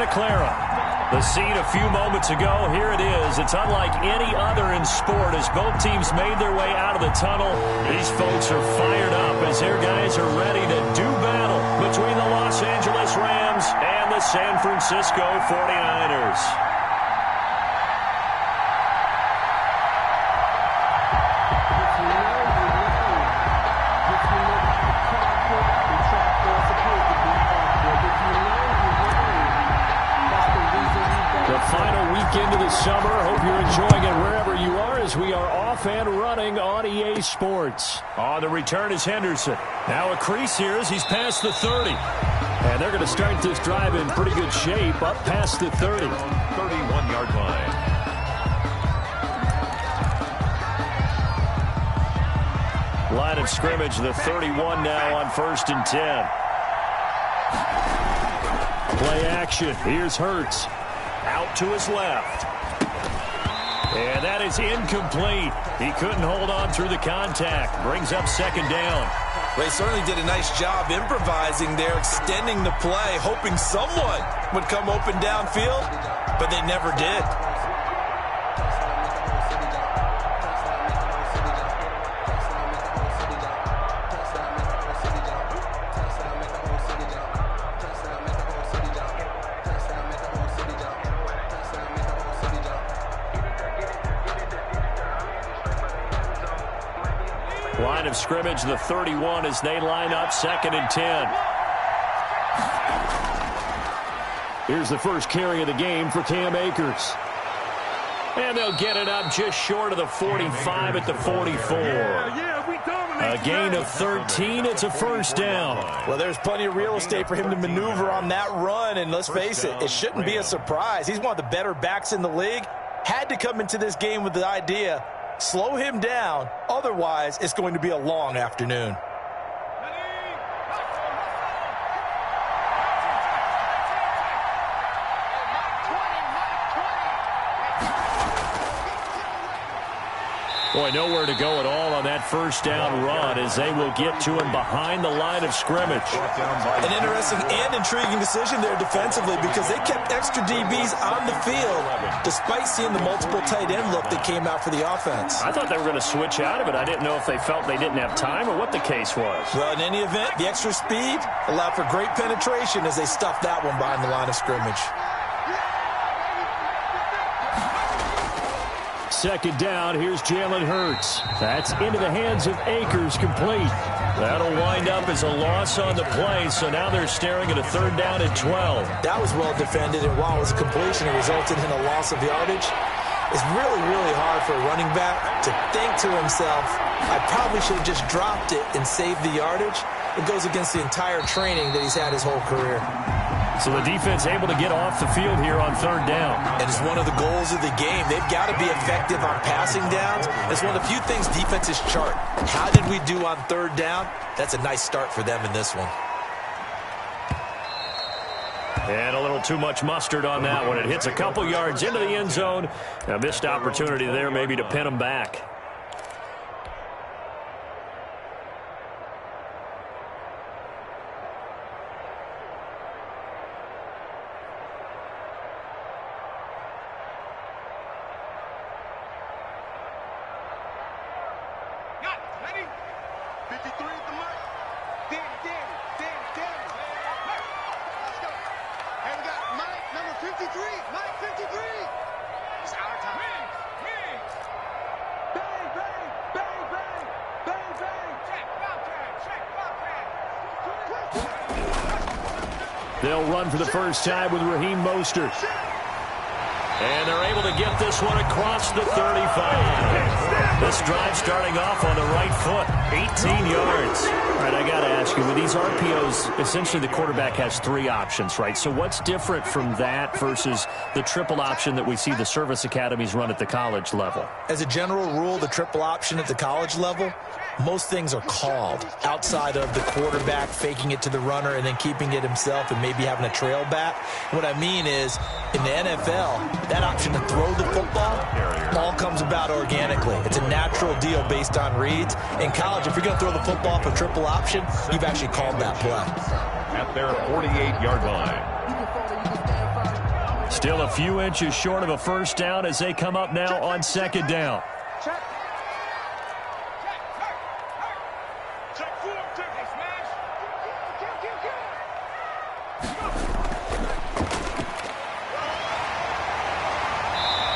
Clara. The scene a few moments ago, here it is. It's unlike any other in sport as both teams made their way out of the tunnel. These folks are fired up as their guys are ready to do battle between the Los Angeles Rams and the San Francisco 49ers. Into the summer. Hope you're enjoying it wherever you are as we are off and running on EA Sports. On the return is Henderson. Now a crease here as he's past the 30. And they're going to start this drive in pretty good shape up past the 30. 31-yard line. Line of scrimmage, the 31 now on 1st and 10. Play action. Here's Hurts. Out to his left. And that is incomplete. He couldn't hold on through the contact. Brings up 2nd down. They certainly did a nice job improvising there, extending the play, hoping someone would come open downfield, but they never did. Line of scrimmage, the 31 as they line up 2nd and 10. Here's the first carry of the game for Cam Akers. And they'll get it up just short of the 45 at the 44. A gain of 13. It's a 1st down. Well, there's plenty of real estate for him to maneuver on that run. And let's face it, it shouldn't be a surprise. He's one of the better backs in the league. Had to come into this game with the idea, slow him down, otherwise it's going to be a long afternoon. Boy, nowhere to go at all on that 1st down run as they will get to him behind the line of scrimmage. An interesting and intriguing decision there defensively because they kept extra DBs on the field despite seeing the multiple tight end look that came out for the offense. I thought they were going to switch out of it. I didn't know if they felt they didn't have time or what the case was. Well, in any event, the extra speed allowed for great penetration as they stuffed that one behind the line of scrimmage. 2nd down, here's Jalen Hurts. That's into the hands of Akers, complete. That'll wind up as a loss on the play, so now they're staring at a 3rd down and 12. That was well defended, and while it was a completion, it resulted in a loss of yardage. It's really, really hard for a running back to think to himself, I probably should have just dropped it and saved the yardage. It goes against the entire training that he's had his whole career. So the defense able to get off the field here on 3rd down. And it's one of the goals of the game. They've got to be effective on passing downs. It's one of the few things defenses chart. How did we do on 3rd down? That's a nice start for them in this one. And a little too much mustard on that one. It hits a couple yards into the end zone. A missed opportunity there maybe to pin them back. They'll run for the first time with Raheem Mostert. And they're able to get this one across the 35. This drive starting off on the right foot. 18 yards. All right, I got to ask you, with these RPOs, essentially the quarterback has 3 options, right? So what's different from that versus the triple option that we see the service academies run at the college level? As a general rule, the triple option at the college level, most things are called outside of the quarterback faking it to the runner and then keeping it himself and maybe having a trail back. What I mean is, in the NFL, that option to throw the football all comes about organically. It's a natural deal based on reads. In college, if you're going to throw the football for triple option, you've actually called that play. At their 48-yard line. Still a few inches short of a first down as they come up now on second down.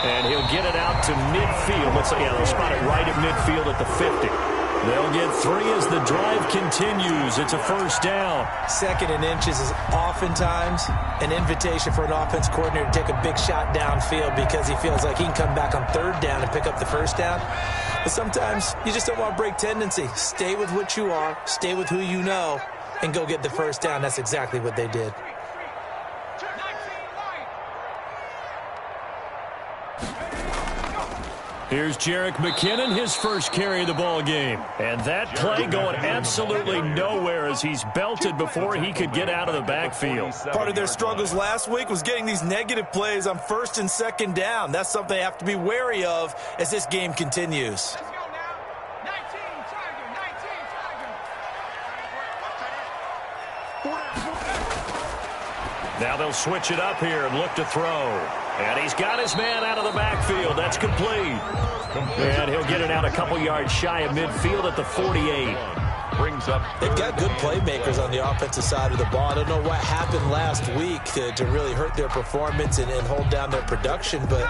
And he'll get it out to midfield. They'll spot it right at midfield at the 50. They'll get 3 as the drive continues. It's a first down. 2nd and inches is oftentimes an invitation for an offense coordinator to take a big shot downfield because he feels like he can come back on 3rd down and pick up the first down. But sometimes you just don't want to break tendency. Stay with what you are, stay with who you know, and go get the first down. That's exactly what they did. Here's Jerick McKinnon, his first carry of the ball game. And that play going absolutely nowhere as he's belted before he could get out of the backfield. Part of their struggles last week was getting these negative plays on 1st and 2nd down. That's something they have to be wary of as this game continues. Now they'll switch it up here and look to throw. And he's got his man out of the backfield. That's complete. And he'll get it out a couple yards shy of midfield at the 48. Brings up. They've got good playmakers on the offensive side of the ball. I don't know what happened last week to really hurt their performance and hold down their production, but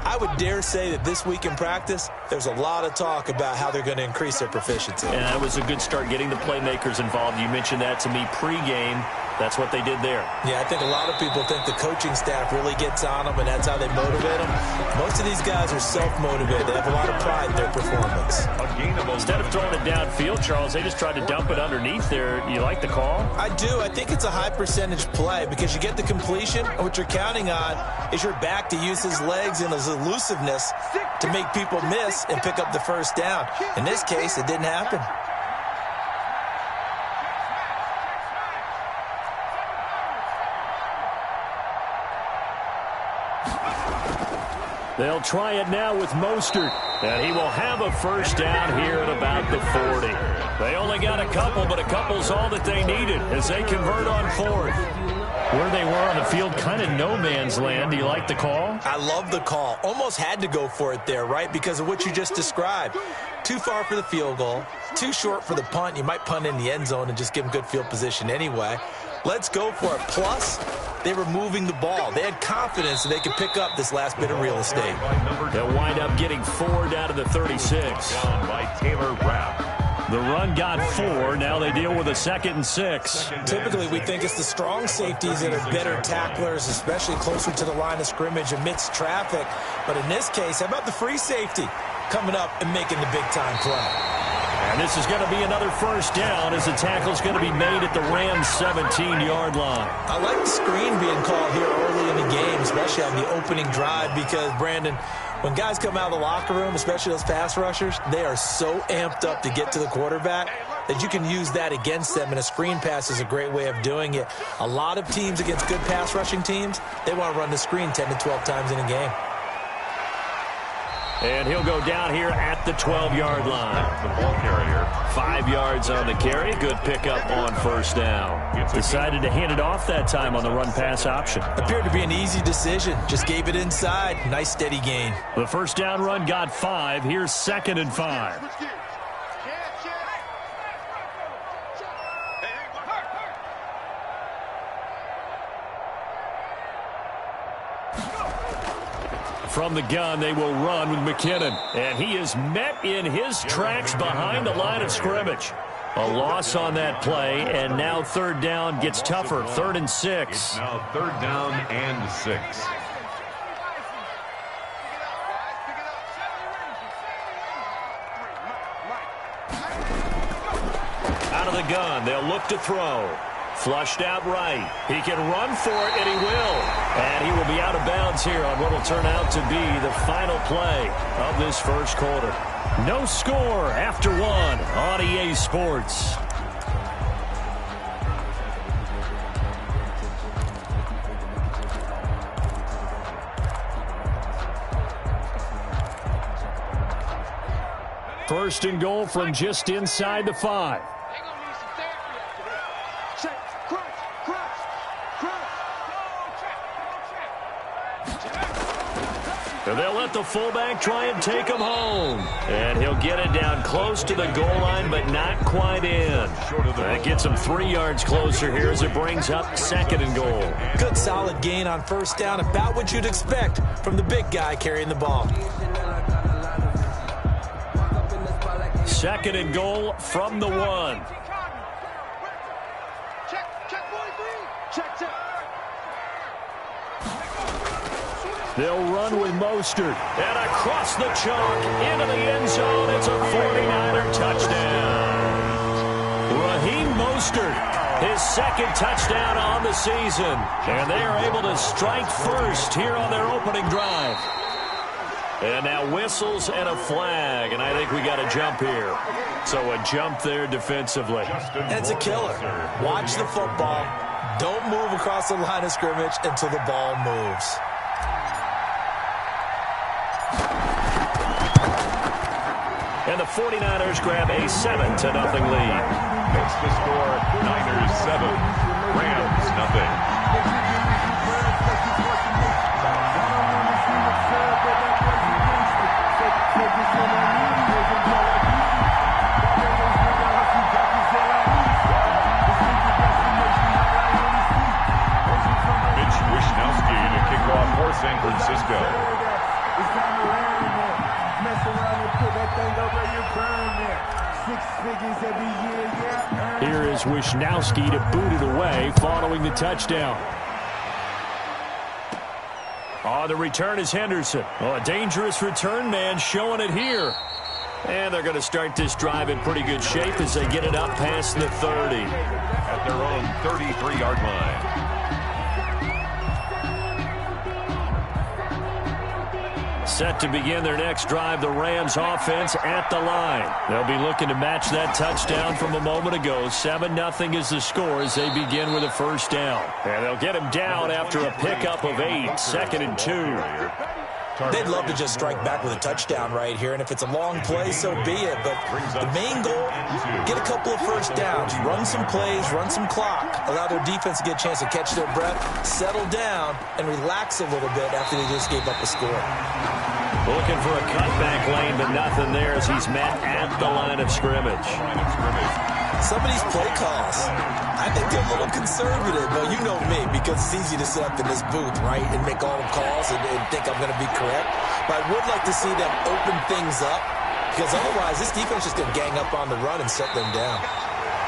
I would dare say that this week in practice, there's a lot of talk about how they're going to increase their proficiency. And that was a good start getting the playmakers involved. You mentioned that to me pregame. That's what they did there. Yeah, I think a lot of people think the coaching staff really gets on them, and that's how they motivate them. Most of these guys are self-motivated. They have a lot of pride in their performance. Instead of throwing it downfield, Charles, they just tried to dump it underneath there. You like the call? I do. I think it's a high-percentage play because you get the completion, and what you're counting on is your back to use his legs and his elusiveness to make people miss and pick up the first down. In this case, it didn't happen. They'll try it now with Mostert, and he will have a first down here at about the 40. They only got a couple, but a couple's all that they needed as they convert on 4th. Where they were on the field, kind of no man's land. Do you like the call? I love the call. Almost had to go for it there, right, because of what you just described. Too far for the field goal, too short for the punt. You might punt in the end zone and just give them good field position anyway. Let's go for it. Plus, they were moving the ball. They had confidence that they could pick up this last bit of real estate. They'll wind up getting 4 down to the 36. Down by Taylor Rapp. The run got 4. Now they deal with a 2nd and 6. Typically, we think it's the strong safeties that are better tacklers, especially closer to the line of scrimmage amidst traffic. But in this case, how about the free safety coming up and making the big-time play? And this is going to be another first down as the tackle's going to be made at the Rams' 17-yard line. I like the screen being called here early in the game, especially on the opening drive, because, Brandon, when guys come out of the locker room, especially those pass rushers, they are so amped up to get to the quarterback that you can use that against them, and a screen pass is a great way of doing it. A lot of teams against good pass rushing teams, they want to run the screen 10 to 12 times in a game. And he'll go down here at the 12-yard line. The ball carrier. 5 yards on the carry. Good pickup on first down. Decided to hand it off that time on the run-pass option. Appeared to be an easy decision. Just gave it inside. Nice steady gain. The first down run got 5. Here's 2nd and 5. From the gun, they will run with McKinnon. And he is met in his tracks behind the line of scrimmage. A loss on that play, and now 3rd down gets tougher. 3rd and 6. It's now 3rd down and 6. Out of the gun, they'll look to throw. Flushed out right. He can run for it, and he will. And he will be out of bounds here on what will turn out to be the final play of this first quarter. No score after 1 on EA Sports. First and goal from just inside the 5. And they'll let the fullback try and take him home. And he'll get it down close to the goal line, but not quite in. That gets him 3 yards closer here as it brings up 2nd and goal. Good solid gain on first down, about what you'd expect from the big guy carrying the ball. 2nd and goal from the 1. They'll run with Mostert. And across the chalk, into the end zone. It's a 49er touchdown. Raheem Mostert, his 2nd touchdown on the season. And they are able to strike first here on their opening drive. And now whistles and a flag. And I think we got a jump here. So a jump there defensively. And it's a killer. Watch the football. Don't move across the line of scrimmage until the ball moves. And the 49ers grab a 7-0 lead. Makes the score Niners 7, Rams nothing. Mitch Wishnowsky to kick off for San Francisco. Here is Wishnowsky to boot it away following the touchdown. On the return is Henderson. Oh, a dangerous return man showing it here. And they're going to start this drive in pretty good shape as they get it up past the 30. At their own 33-yard line. Set to begin their next drive, the Rams offense at the line. They'll be looking to match that touchdown from a moment ago. 7-0 is the score as they begin with a first down. And they'll get him down after a pickup of 8, 2nd and 2. They'd love to just strike back with a touchdown right here, and if it's a long play, so be it. But the main goal, get a couple of first downs, run some plays, run some clock, allow their defense to get a chance to catch their breath, settle down, and relax a little bit after they just gave up a score. Looking for a cutback lane, but nothing there as he's met at the line of scrimmage. Some of these play calls, I think they're a little conservative, but you know me, because it's easy to sit up in this booth, right, and make all the calls and think I'm going to be correct. But I would like to see them open things up, because otherwise this defense is just going to gang up on the run and set them down.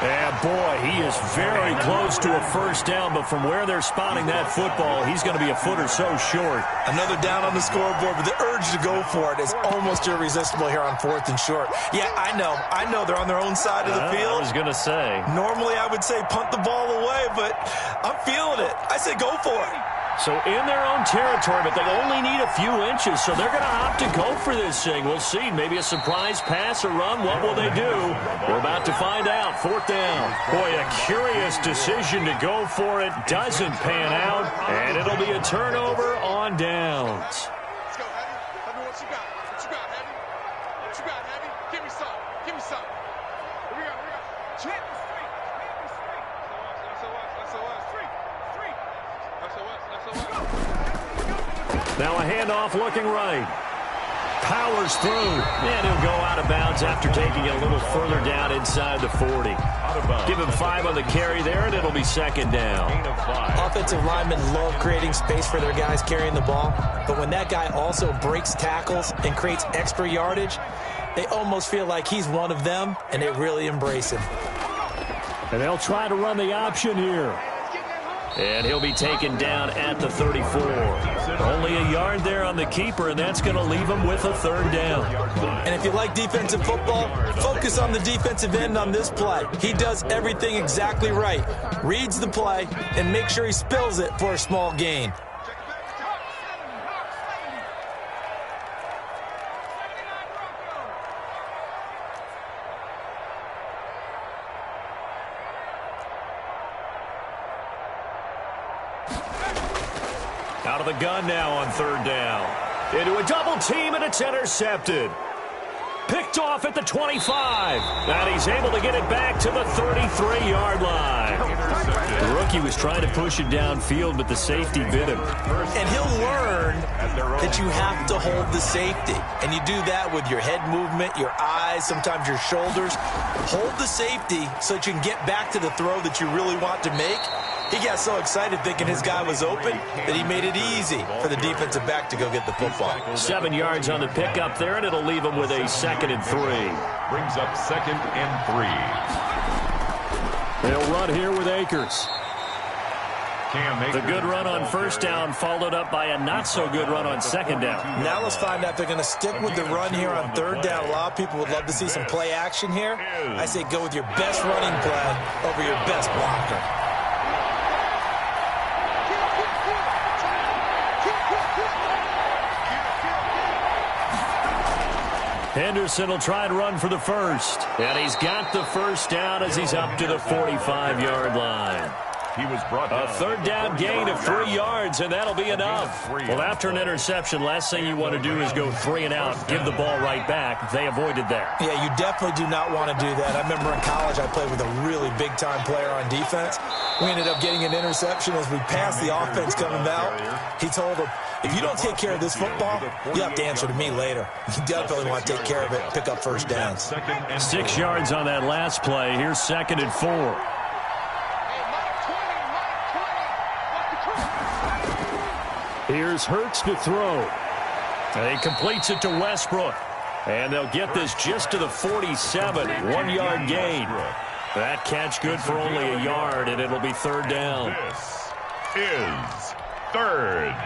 And boy, he is very close to a first down, but from where they're spotting that football, he's going to be a foot or so short. Another down on the scoreboard, but the urge to go for it is almost irresistible here on 4th and short. Yeah, I know they're on their own side of the field. I was going to say. Normally I would say punt the ball away, but I'm feeling it. I say go for it. So in their own territory, but they only need a few inches, so they're going to opt to go for this thing. We'll see. Maybe a surprise pass or run. What will they do? We're about to find out. 4th down. Boy, a curious decision to go for it. Doesn't pan out, and it'll be a turnover on downs. Let's go, Heavy. Tell me what you got. What you got, Heavy? What you got, Heavy? Give me some. Give me some. Here we go. Chip the street. Now a handoff looking right. Powers through. And he'll go out of bounds after taking it a little further down inside the 40. Give him 5 on the carry there, and it'll be 2nd down. Offensive linemen love creating space for their guys carrying the ball, but when that guy also breaks tackles and creates extra yardage, they almost feel like he's one of them, and they really embrace him. And they'll try to run the option here. And he'll be taken down at the 34. Only a yard there on the keeper, and that's going to leave him with a 3rd down. And if you like defensive football, focus on the defensive end on this play. He does everything exactly right. Reads the play and makes sure he spills it for a small gain. Out of the gun now on 3rd down. Into a double team, and it's intercepted. Picked picked off at the 25. And he's able to get it back to the 33-yard line. The rookie was trying to push it downfield, but the safety bit him. And he'll learn that you have to hold the safety. And you do that with your head movement, your eyes, sometimes your shoulders. Hold the safety so that you can get back to the throw that you really want to make. He got so excited thinking his guy was open that he made it easy for the defensive back to go get the football. 7 yards on the pickup there, and it'll leave him with a 2nd and 3. Brings up 2nd and 3. They'll run here with Akers. The good run on first down followed up by a not-so-good run on 2nd down. Now let's find out if they're going to stick with the run here on 3rd down. A lot of people would love to see some play action here. I say go with your best running play over your best blocker. Henderson will try and run for the first. And he's got the first down as he's up to the 45-yard line. He was brought down. A 3rd down gain of 3 yards, and that'll be enough. Well, after an interception, last thing you want to do is go 3 and out, give the ball right back. They avoided that. Yeah, you definitely do not want to do that. I remember in college I played with a really big-time player on defense. We ended up getting an interception as we passed the offense coming out. He told him, if you don't take care of this football, you have to answer to me later. You definitely want to take care of it, pick up first downs. 6 yards on that last play. Here's 2nd and 4. Here's Hurts to throw. And he completes it to Westbrook. And they'll get this just to the 47. 1-yard gain. That catch good for only a yard, and it'll be 3rd down. This is 3rd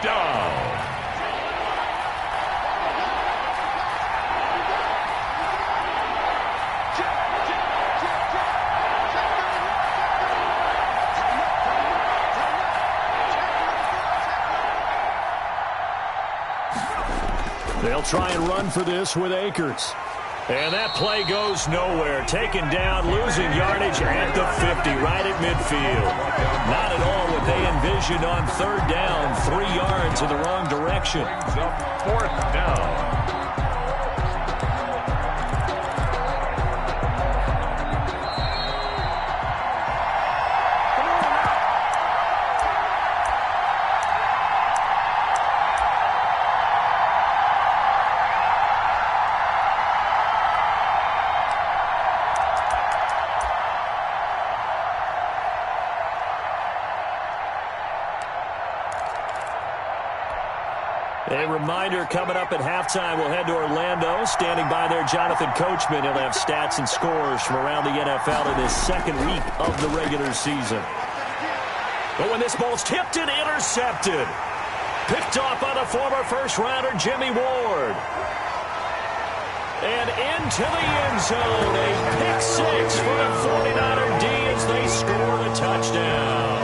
down. They'll try and run for this with Akers. And that play goes nowhere. Taken down, losing yardage at the 50, right at midfield. Not at all what they envisioned on 3rd down. 3 yards in the wrong direction. 4th down. A reminder, coming up at halftime, we'll head to Orlando. Standing by there, Jonathan Coachman. He'll have stats and scores from around the NFL in his 2nd week of the regular season. But when this ball's tipped and intercepted. Picked off by the former first-rounder, Jimmy Ward. And into the end zone. A pick 6 for the 49er D as they score the touchdown.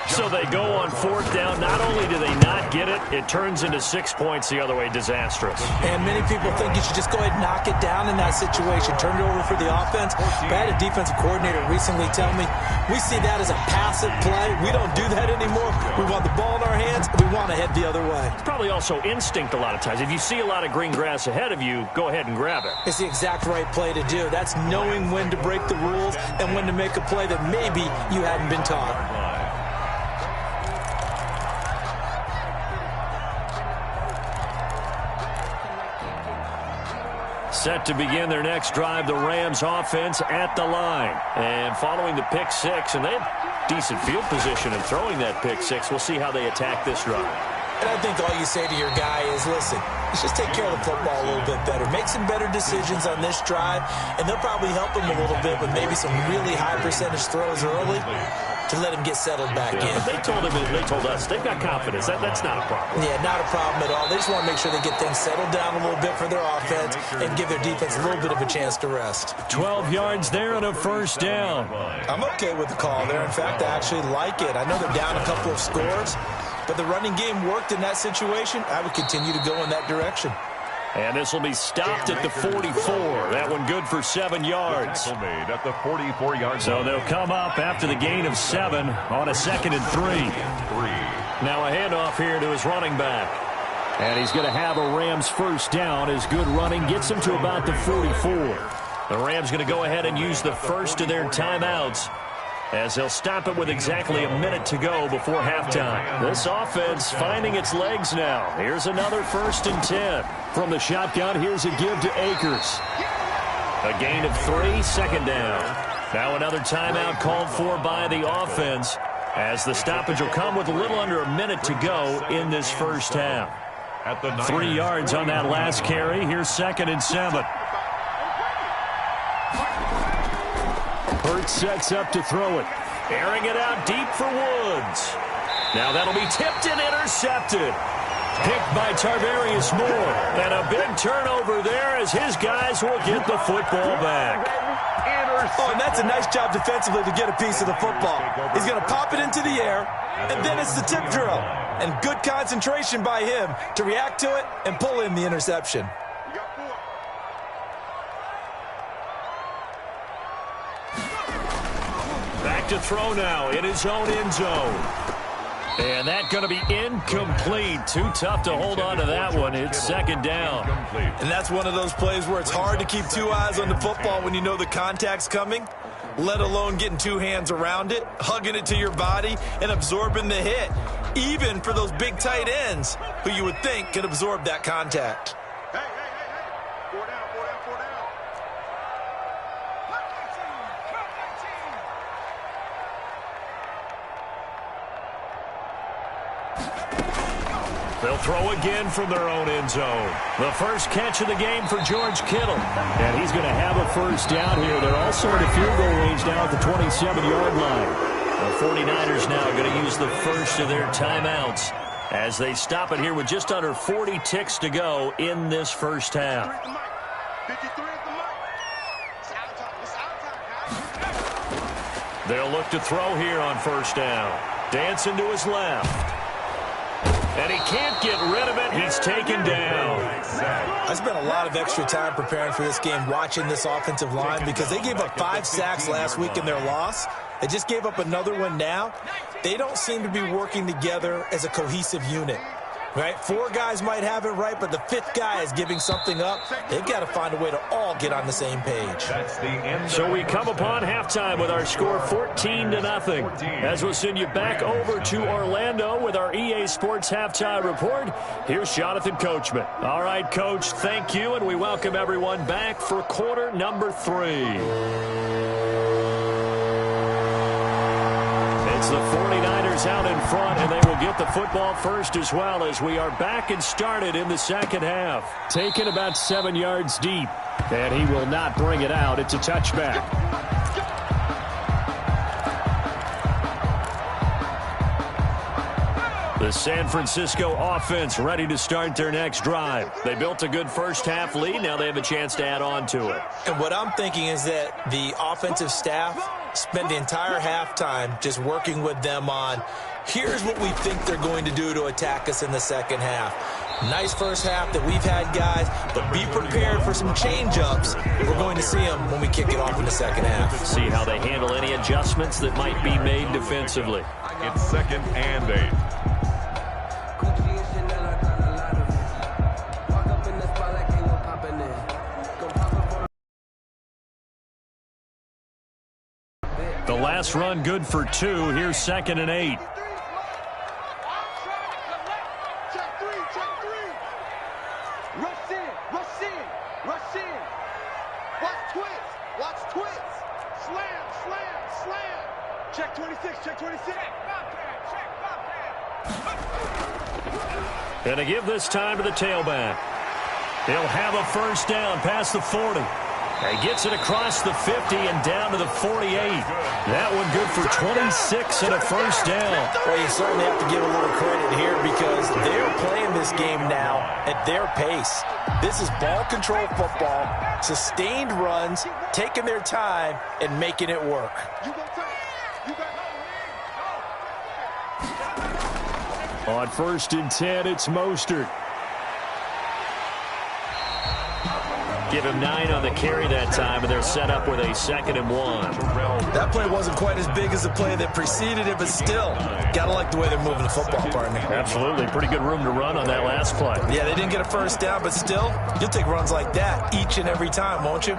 So they go on 4th down. Not only do they not get it, it turns into 6 points the other way. Disastrous. And many people think you should just go ahead and knock it down in that situation. Turn it over for the offense. But I had a defensive coordinator recently tell me, we see that as a passive play. We don't do that anymore. We want the ball in our hands, and we want to head the other way. It's probably also instinct a lot of times. If you see a lot of green grass ahead of you, go ahead and grab it. It's the exact right play to do. That's knowing when to break the rules and when to make a play that maybe you hadn't been taught. Set to begin their next drive, the Rams offense at the line. And following the pick 6, and they have decent field position in throwing that pick 6. We'll see how they attack this drive. And I think all you say to your guy is, listen, let's just take care of the football a little bit better. Make some better decisions on this drive, and they'll probably help him a little bit with maybe some really high percentage throws early to let him get settled back in. But they told us, they've got confidence. That's not a problem. Yeah, not a problem at all. They just want to make sure they get things settled down a little bit for their offense and give their defense a little bit of a chance to rest. 12 yards there on a 1st down. I'm okay with the call there. In fact, I actually like it. I know they're down a couple of scores, but the running game worked in that situation. I would continue to go in that direction. And this will be stopped at the 44. That one good for 7 yards. Made at the 44-yard So they'll come up after the gain of 7 on a 2nd and 3. Now a handoff here to his running back. And he's going to have a Rams first down as good running gets him to about the 44. The Rams going to go ahead and use the first of their timeouts as they'll stop it with exactly a minute to go before halftime. This offense finding its legs now. Here's another 1st and 10. From the shotgun, here's a give to Akers. A gain of 3, 2nd down. Now another timeout called for by the offense as the stoppage will come with a little under a minute to go in this first half. 3 yards on that last carry. Here's 2nd and 7. Hurts sets up to throw it. Airing it out deep for Woods. Now that'll be tipped and intercepted. Picked by Tarvarius Moore. And a big turnover there as his guys will get the football back. Oh, and that's a nice job defensively to get a piece of the football. He's going to pop it into the air, and then it's the tip drill. And good concentration by him to react to it and pull in the interception. Back to throw now in his own end zone. And that going to be incomplete. Too tough to hold on to that one. It's 2nd down. And that's one of those plays where it's hard to keep 2 eyes on the football when you know the contact's coming, let alone getting 2 hands around it, hugging it to your body, and absorbing the hit, even for those big tight ends who you would think can absorb that contact. Hey. 4 down. They'll throw again from their own end zone. The first catch of the game for George Kittle. And he's going to have a first down here. They're also at a field goal range now at the 27-yard line. The 49ers now going to use the first of their timeouts as they stop it here with just under 40 ticks to go in this first half. They'll look to throw here on first down. Dancing to his left. And he can't get rid of it. He's taken down. I spent a lot of extra time preparing for this game watching this offensive line because they gave up 5 sacks last week in their loss. They just gave up another one now. They don't seem to be working together as a cohesive unit. Right? 4 guys might have it right, but the 5th guy is giving something up. They've got to find a way to all get on the same page. So we come upon halftime with our score 14-0. As we'll send you back over to Orlando with our EA Sports Halftime Report, here's Jonathan Coachman. All right, Coach, thank you, and we welcome everyone back for quarter number 3. It's the 49ers out in front, and they will get the football first as well as we are back and started in the second half. Taken about 7 yards deep, and he will not bring it out. It's a touchback. The San Francisco offense ready to start their next drive. They built a good first half lead. Now they have a chance to add on to it. And what I'm thinking is that the offensive staff spend the entire halftime just working with them on, here's what we think they're going to do to attack us in the second half. Nice first half that we've had, guys, but be prepared for some change-ups. We're going to see them when we kick it off in the second half. See how they handle any adjustments that might be made defensively. It's 2nd and 8. The last run good for 2. Here's 2nd and 8. Rush in. Watch twist. Slam. Check 26. And to give this time to the tailback. He'll have a first down past the 40. He gets it across the 50 and down to the 48. That one good for 26 and a first down. Well, you certainly have to give a little credit here because they're playing this game now at their pace. This is ball control football, sustained runs, taking their time and making it work. On 1st and 10, it's Mostert. Give him 9 on the carry that time, and they're set up with a 2nd and 1. That play wasn't quite as big as the play that preceded it, but still, gotta like the way they're moving the football, partner. Absolutely. Pretty good room to run on that last play. Yeah, they didn't get a first down, but still, you'll take runs like that each and every time, won't you?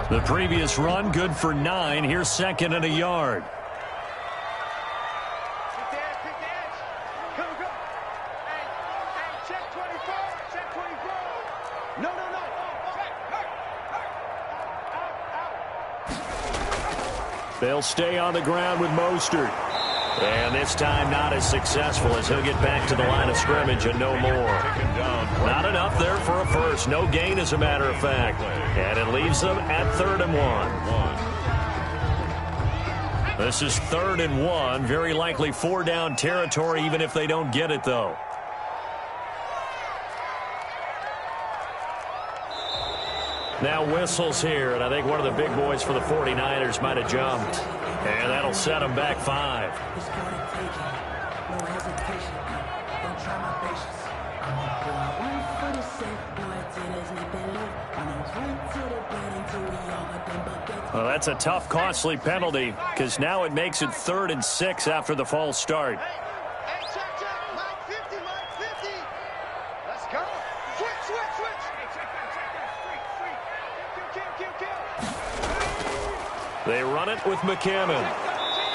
The previous run, good for 9. Here's 2nd and a yard. They'll stay on the ground with Mostert. And this time not as successful as he'll get back to the line of scrimmage and no more. Not enough there for a first. No gain, as a matter of fact. And it leaves them at 3rd and 1. This is 3rd and 1. Very likely 4-down territory, even if they don't get it, though. Now whistles here, and I think one of the big boys for the 49ers might have jumped. And that'll set them back 5. Well, that's a tough, costly penalty, because now it makes it 3rd and 6 after the false start. They run it with McCammon.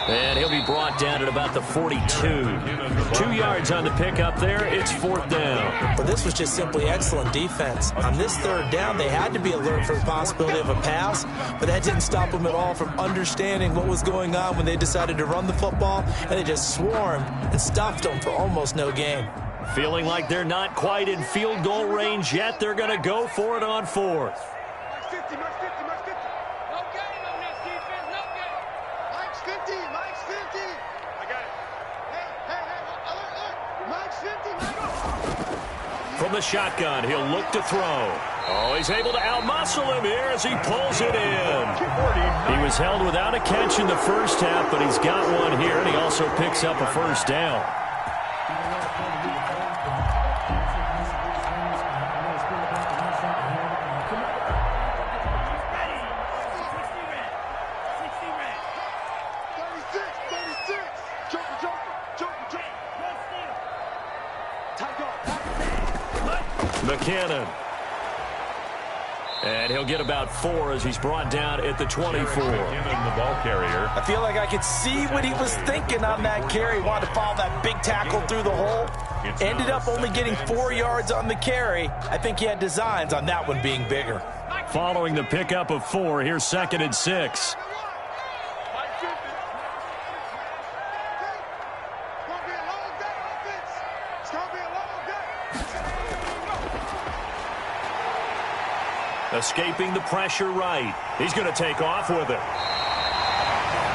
And he'll be brought down at about the 42. 2 yards on the pickup there. It's 4th down. But this was just simply excellent defense. On this 3rd down, they had to be alert for the possibility of a pass, but that didn't stop them at all from understanding what was going on when they decided to run the football, and they just swarmed and stuffed them for almost no gain. Feeling like they're not quite in field goal range yet, they're going to go for it on 4th. From the shotgun, he'll look to throw. Oh, he's able to outmuscle him here as he pulls it in. He was held without a catch in the first half, but he's got one here, and he also picks up a first down. McCannon. And he'll get about 4 as he's brought down at the 24. The ball carrier. I feel like I could see what he was thinking on that carry. Wanted to follow that big tackle through the hole. Ended up only getting 4 yards on the carry. I think he had designs on that one being bigger. Following the pickup of 4, here's 2nd and 6. Escaping the pressure right. He's going to take off with it.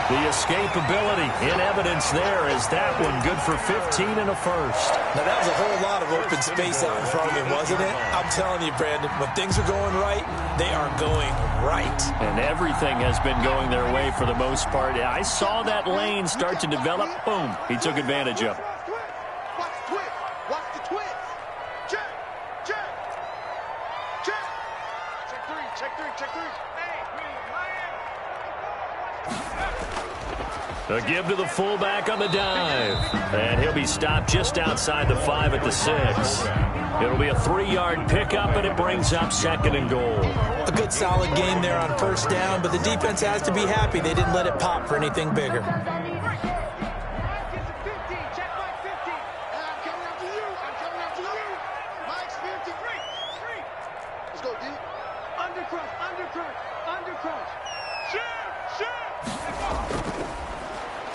The escapability in evidence there is that one good for 15 and a first. Now, that was a whole lot of open space out in front of him, wasn't it? I'm telling you, Brandon, when things are going right, they are going right. And everything has been going their way for the most part. I saw that lane start to develop. Boom. He took advantage of it. A give to the fullback on the dive. And he'll be stopped just outside the 5 at the 6. It'll be a 3-yard pickup, and it brings up 2nd and goal. A good solid game there on first down, but the defense has to be happy they didn't let it pop for anything bigger.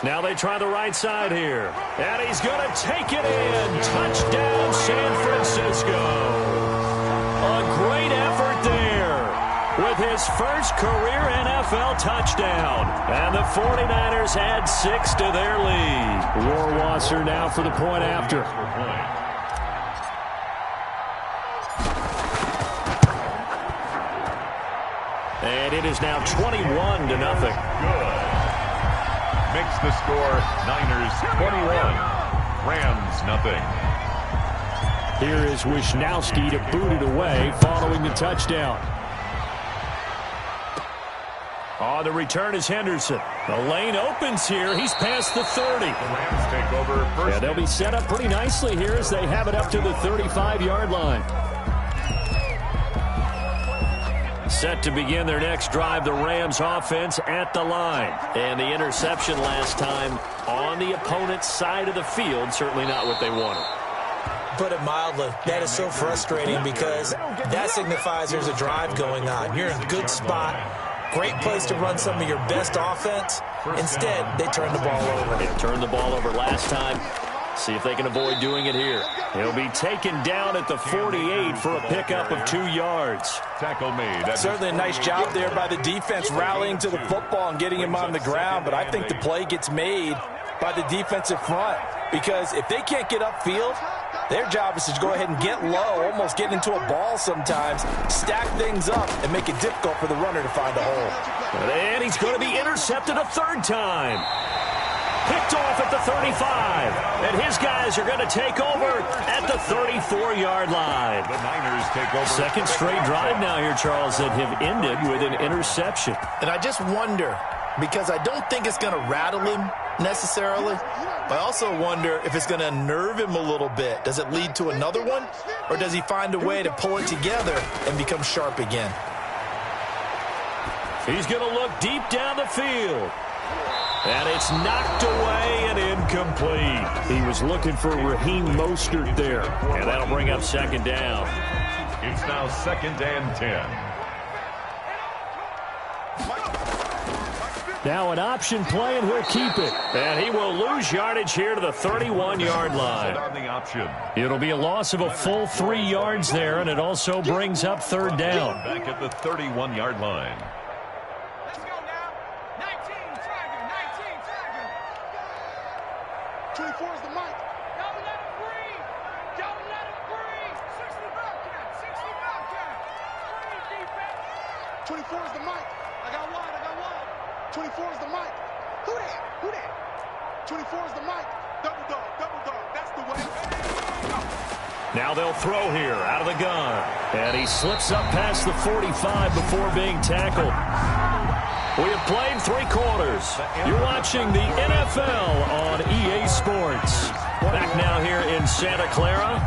Now they try the right side here. And he's going to take it in. Touchdown, San Francisco. A great effort there with his first career NFL touchdown. And the 49ers add 6 to their lead. Rohrwasser now for the point after. And it is now 21-0. Makes the score Niners 21, Rams nothing. Here is Wisnowski to boot it away following the touchdown. On the return is Henderson. The lane opens here. He's past the 30. The Rams take over first. Yeah, they'll be set up pretty nicely here as they have it up to the 35-yard line. Set to begin their next drive, the Rams offense at the line. And the interception last time on the opponent's side of the field, certainly not what they wanted. Put it mildly, that is so frustrating because that signifies there's a drive going on. You're in a good spot. Great place to run some of your best offense. Instead, they turn the ball over. They turned the ball over last time. See if they can avoid doing it here. He'll be taken down at the 48 for a pickup of 2 yards. Tackle made. Certainly a nice job there by the defense rallying to the football and getting him on the ground, but I think the play gets made by the defensive front because if they can't get upfield, their job is to go ahead and get low, almost get into a ball sometimes, stack things up, and make it difficult for the runner to find a hole. And he's going to be intercepted a third time. Picked off at the 35. And his guys are going to take over at the 34-yard line. The Niners take over. Second straight drive now here, Charles, that have ended with an interception. And I just wonder, because I don't think it's going to rattle him necessarily, but I also wonder if it's going to unnerve him a little bit. Does it lead to another one, or does he find a way to pull it together and become sharp again? He's going to look deep down the field. And it's knocked away and incomplete. He was looking for Raheem Mostert there. And that'll bring up second down. It's now 2nd and 10. Now an option play, and he'll keep it. And he will lose yardage here to the 31-yard line. On the option. It'll be a loss of a full 3 yards there, and it also brings up third down. Back at the 31-yard line. 24 is the mic. Don't let him breathe. Don't let him breathe. 60 Bobcat. 60 Bobcat. Breathe, defense. 24 is the mic. I got wide. 24 is the mic. Who that? 24 is the mic. Double dog. That's the way. Now they'll throw here out of the gun. And he slips up past the 45 before being tackled. We have played 3 quarters. You're watching the NFL on EA Sports. Back now here in Santa Clara.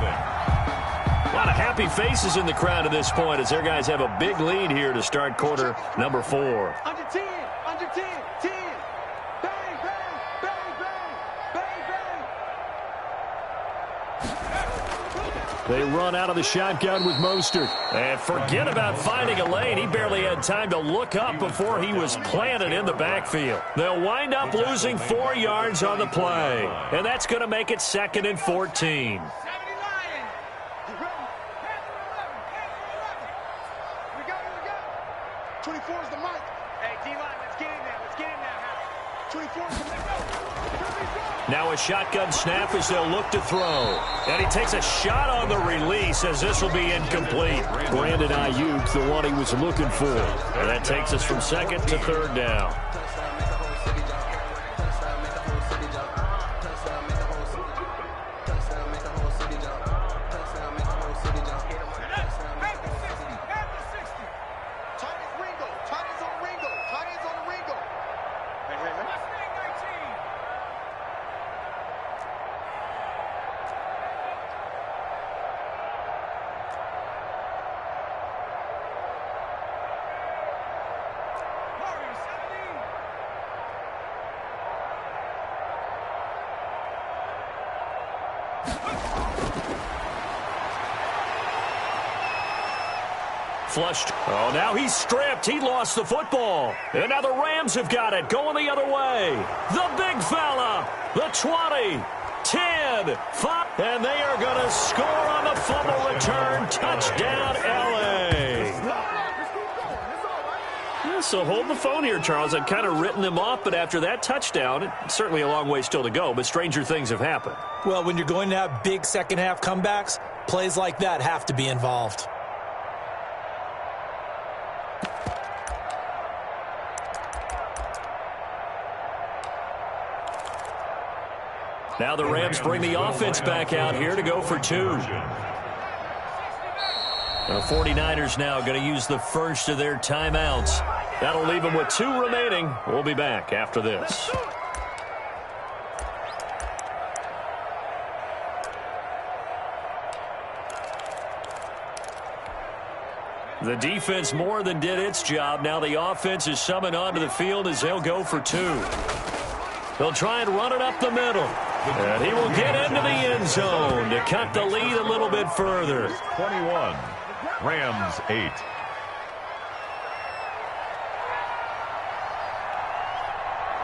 A lot of happy faces in the crowd at this point as their guys have a big lead here to start quarter number 4. Under 10. 10. Bang, bang, bang, bang, bang, bang. They run out of the shotgun with Mostert. And forget about finding a lane. He barely had time to look up before he was planted in the backfield. They'll wind up losing 4 yards on the play. And that's going to make it 2nd and 14. 24 is the mic. Hey, D-line, let's get in now. 24 is the mic. Now a shotgun snap as they'll look to throw. And he takes a shot on the release as this will be incomplete. Brandon Ayuk, the one he was looking for. And that takes us from 2nd to 3rd down. Flushed. Oh, now he's stripped. He lost the football. And now the Rams have got it. Going the other way. The big fella. The 20. 10. 5. And they are going to score on the fumble return. Touchdown, L.A. Yeah, so hold the phone here, Charles. I've kind of written them off, but after that touchdown, it's certainly a long way still to go, but stranger things have happened. Well, when you're going to have big second-half comebacks, plays like that have to be involved. Now the Rams bring the offense back out here to go for 2. The 49ers now going to use the first of their timeouts. That'll leave them with 2 remaining. We'll be back after this. The defense more than did its job. Now the offense is summoned onto the field as they'll go for 2. They'll try and run it up the middle. And he will get into the end zone to cut the lead a little bit further. 21, Rams 8.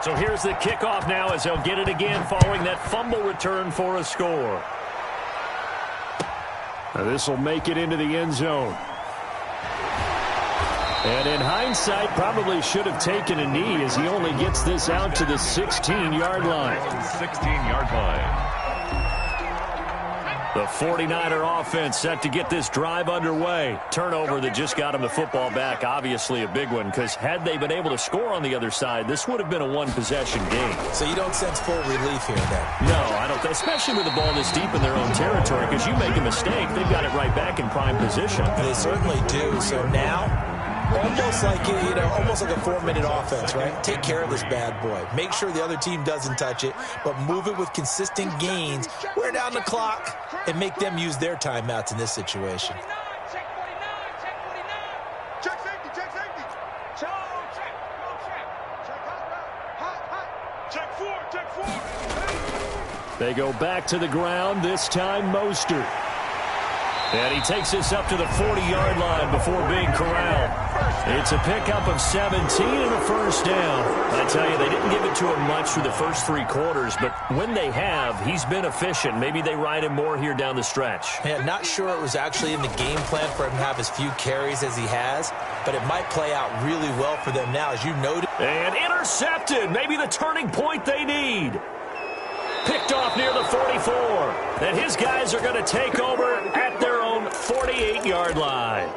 So here's the kickoff now as they'll get it again following that fumble return for a score. Now this will make it into the end zone. And in hindsight, probably should have taken a knee as he only gets this out to the 16-yard line. 16-yard line. The 49er offense set to get this drive underway. Turnover that just got him the football back. Obviously a big one, because had they been able to score on the other side, this would have been a one-possession game. So you don't sense full relief here then? No, I don't. Especially with the ball this deep in their own territory, because you make a mistake, they've got it right back in prime position. They certainly do. So now, almost like almost like a 4-minute offense, right? Take care of this bad boy. Make sure the other team doesn't touch it, but move it with consistent gains. Wear down the clock and make them use their timeouts in this situation. Check 49, check 49. Check safety, check safety. Check, check, check hot. Check 4. They go back to the ground, this time Mostert. And he takes this up to the 40-yard line before being corralled. It's a pickup of 17 and a first down. I tell you, they didn't give it to him much through the first 3 quarters, but when they have, he's been efficient. Maybe they ride him more here down the stretch. Yeah, not sure it was actually in the game plan for him to have as few carries as he has, but it might play out really well for them now, as you noted. And intercepted. Maybe the turning point they need. Picked off near the 44. And his guys are going to take over at their own 48-yard line.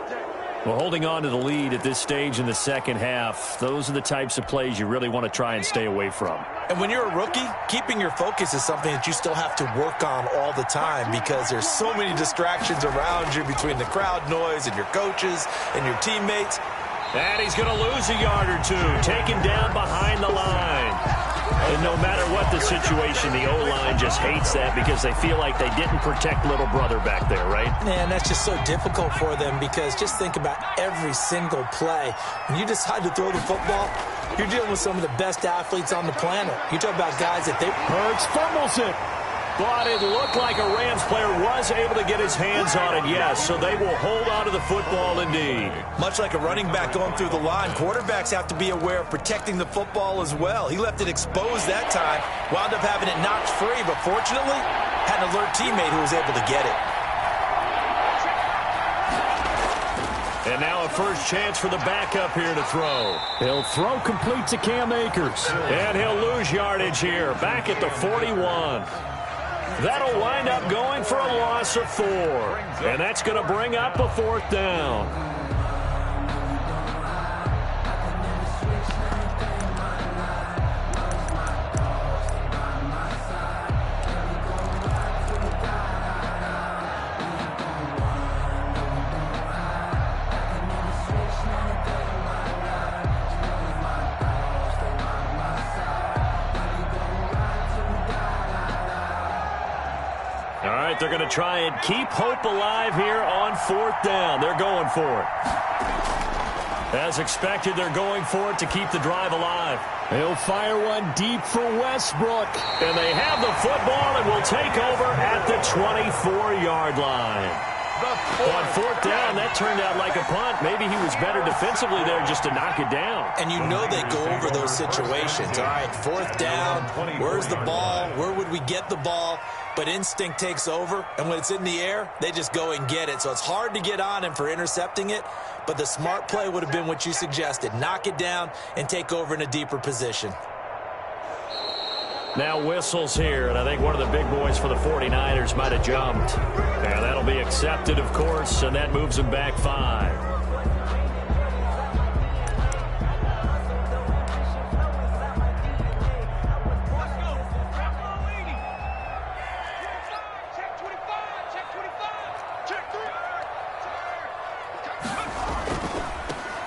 Well, holding on to the lead at this stage in the second half, those are the types of plays you really want to try and stay away from. And when you're a rookie, keeping your focus is something that you still have to work on all the time, because there's so many distractions around you between the crowd noise and your coaches and your teammates. And he's going to lose a yard or 2, taken down behind the line. And no matter what the situation, the O-line just hates that because they feel like they didn't protect little brother back there, right? Man, that's just so difficult for them, because just think about every single play. When you decide to throw the football, you're dealing with some of the best athletes on the planet. You talk about guys that Hurts fumbles it. But it looked like a Rams player was able to get his hands on it, yes. So they will hold on to the football indeed. Much like a running back going through the line, quarterbacks have to be aware of protecting the football as well. He left it exposed that time, wound up having it knocked free, but fortunately, had an alert teammate who was able to get it. And now a first chance for the backup here to throw. He'll throw complete to Cam Akers. And he'll lose yardage here, back at the 41. That'll wind up going for a loss of 4. And that's going to bring up a 4th down. They're going to try and keep hope alive here on 4th down. They're going for it. As expected, they're going for it to keep the drive alive. They'll fire one deep for Westbrook. And they have the football and will take over at the 24-yard line. On 4th down, that turned out like a punt. Maybe he was better defensively there just to knock it down. And you know they go over those situations. All right, 4th down, where's the ball? Where would we get the ball? But instinct takes over, and when it's in the air, they just go and get it. So it's hard to get on him for intercepting it, but the smart play would have been what you suggested. Knock it down and take over in a deeper position. Now whistles here, and I think one of the big boys for the 49ers might have jumped. And that'll be accepted, of course, and that moves them back 5.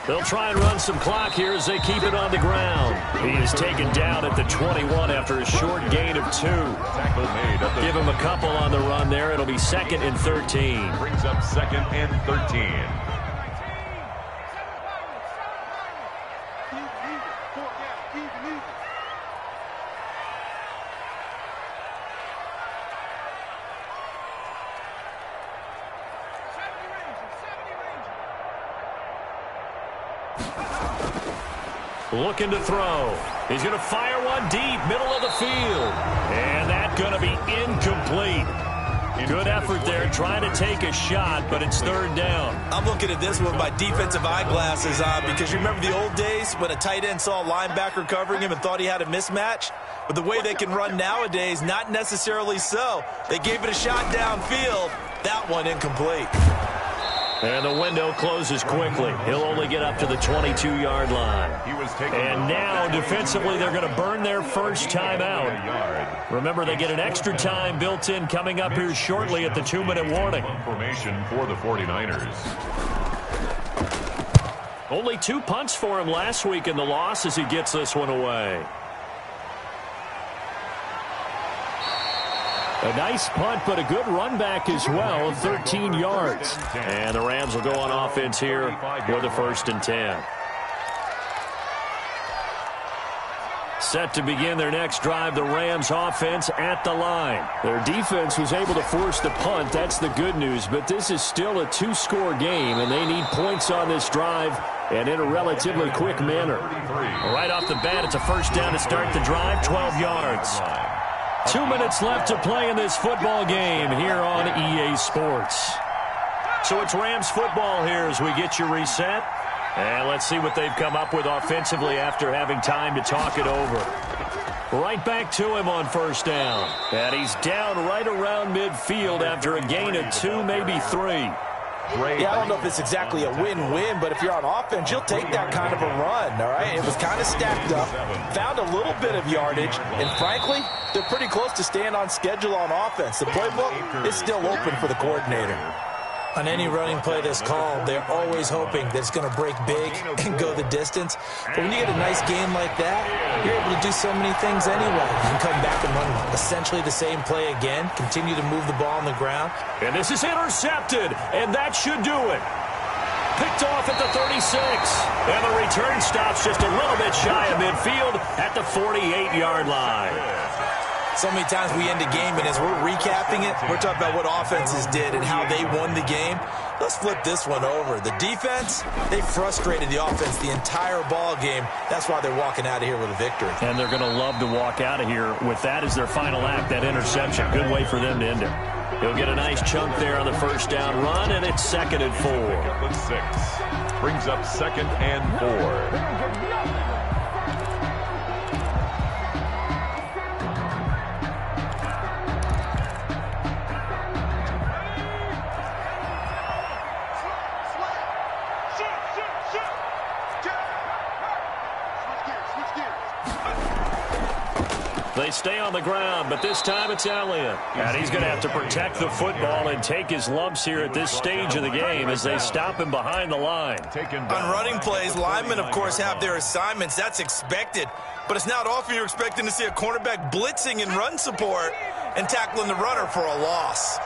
They'll try and run some clock here as they keep it on the ground. He is taken down at the 21 after a short gain of 2. Tackle made at the Give him a couple on the run there. It'll be 2nd and 13. brings up 2nd and 13. Looking to throw. He's going to fire one deep, middle of the field. And that's going to be incomplete. Good effort there, trying to take a shot, but it's 3rd down. I'm looking at this with my defensive eyeglasses on because you remember the old days when a tight end saw a linebacker covering him and thought he had a mismatch? But the way they can run nowadays, not necessarily so. They gave it a shot downfield. That one incomplete. And the window closes quickly. He'll only get up to the 22-yard line. And now, defensively, they're going to burn their first time out. Remember, they get an extra time built in coming up here shortly at the 2-minute warning. Formation for the 49ers. Only 2 punts for him last week in the loss as he gets this one away. A nice punt, but a good run back as well of 13 yards. And the Rams will go on offense here for the 1st and 10. Set to begin their next drive, the Rams offense at the line. Their defense was able to force the punt. That's the good news. But this is still a 2-score game, and they need points on this drive and in a relatively quick manner. Right off the bat, it's a 1st down to start the drive, 12 yards. 2 minutes left to play in this football game here on EA Sports. So it's Rams football here as we get you reset. And let's see what they've come up with offensively after having time to talk it over. Right back to him on 1st down. And he's down right around midfield after a gain of 2, maybe 3. Yeah, I don't know if it's exactly a win-win, but if you're on offense, you'll take that kind of a run, all right? It was kind of stacked up, found a little bit of yardage, and frankly, they're pretty close to staying on schedule on offense. The playbook is still open for the coordinator. On any running play that's called, they're always hoping that it's going to break big and go the distance. But when you get a nice game like that, you're able to do so many things anyway. You can come back and run essentially the same play again, continue to move the ball on the ground. And this is intercepted, and that should do it. Picked off at the 36. And the return stops just a little bit shy of midfield at the 48-yard line. So many times we end a game, and as we're recapping it, we're talking about what offenses did and how they won the game. Let's flip this one over. The defense, they frustrated the offense the entire ball game. That's why they're walking out of here with a victory. And they're going to love to walk out of here with that as their final act, that interception. Good way for them to end it. He'll get a nice chunk there on the 1st down run, and it's 2nd and 4. With 6. Brings up 2nd and 4. They stay on the ground, but this time it's Elliott. And he's going to have to protect the football and take his lumps here at this stage of the game as they stop him behind the line. On running plays, linemen, of course, have their assignments. That's expected. But it's not often you're expecting to see a cornerback blitzing in run support and tackling the runner for a loss.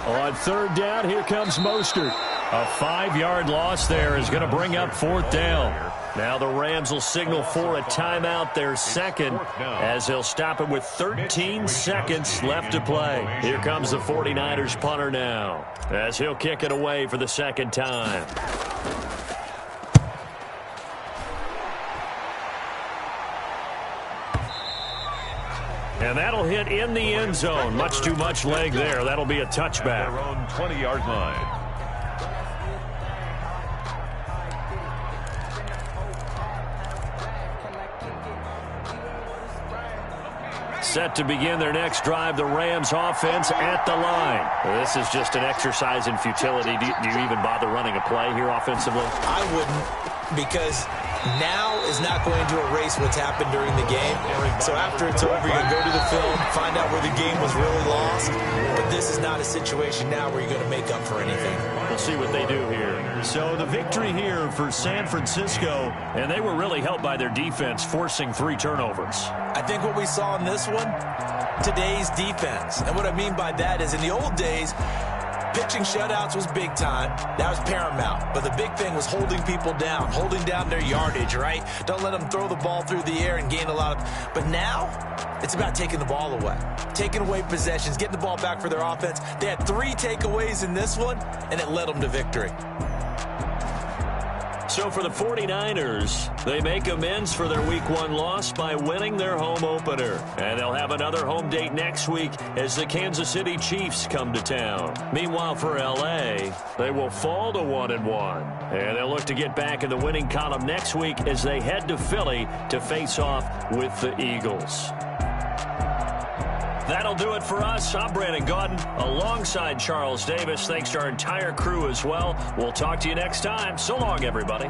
On 3rd down, here comes Mostert. A 5-yard loss there is going to bring up 4th down. Now the Rams will signal for a timeout, their 2nd, as they'll stop it with 13 seconds left to play. Here comes the 49ers punter now, as he'll kick it away for the 2nd time. And that'll hit in the end zone. Much too much leg there. That'll be a touchback. Their own 20-yard line. Set to begin their next drive, the Rams offense at the line. This is just an exercise in futility. Do you even bother running a play here offensively? I wouldn't, because now is not going to erase what's happened during the game. So after it's over, you're going to go to the film, find out where the game was really lost. But this is not a situation now where you're going to make up for anything. We'll see what they do here. So the victory here for San Francisco, and they were really helped by their defense, forcing 3 turnovers. I think what we saw in this one, today's defense. And what I mean by that is in the old days, pitching shutouts was big time. That was paramount. But the big thing was holding people down, holding down their yardage, right? Don't let them throw the ball through the air and gain a lot of... But now, it's about taking the ball away. Taking away possessions, getting the ball back for their offense. They had 3 takeaways in this one, and it led them to victory. So for the 49ers, they make amends for their Week 1 loss by winning their home opener. And they'll have another home date next week as the Kansas City Chiefs come to town. Meanwhile, for L.A., they will fall to 1-1. And they'll look to get back in the winning column next week as they head to Philly to face off with the Eagles. That'll do it for us. I'm Brandon Gaudin alongside Charles Davis. Thanks to our entire crew as well. We'll talk to you next time. So long, everybody.